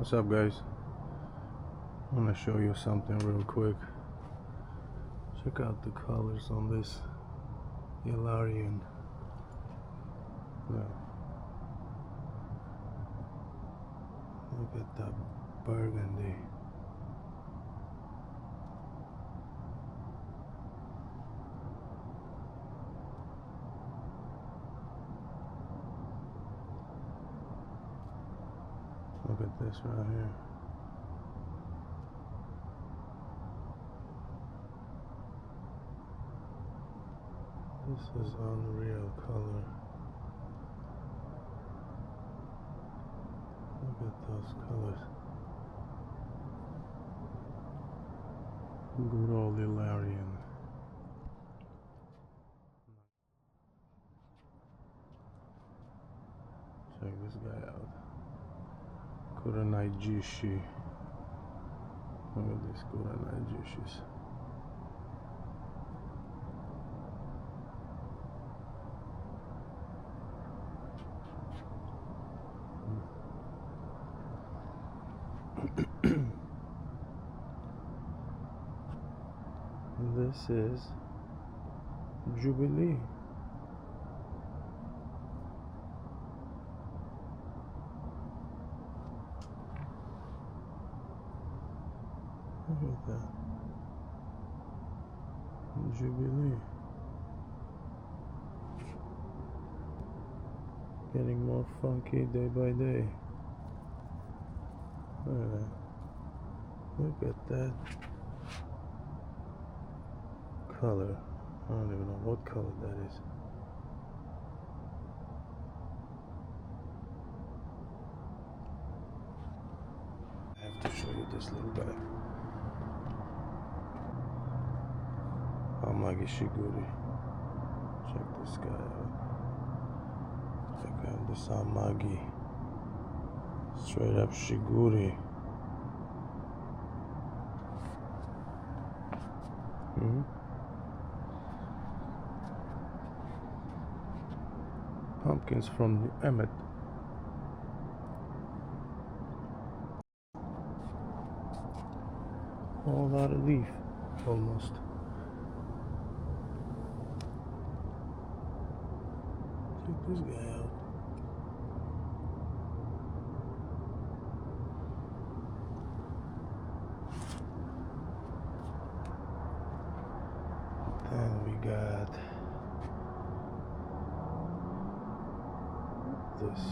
What's up, guys? I want to show you something real quick. Check out the colors on this Hilarion. Yeah. Look at that burgundy. Look at this right here. This is unreal color. Look at those colors. Good old Hilarion. Check this guy out. Kurenai Jushi. Look at these Kurenai Jushis. This is Jubilee. Look at that. Jubilee. Getting more funky day by day. Look at that. Look at that color. I don't even know what color that is. I have to show you this little guy. Amagi Shiguri. Check this guy out. Check out this Amagi. Straight up Shiguri. Pumpkins from the Emmet. All out of leaf, almost. Check this guy out. Then we got this.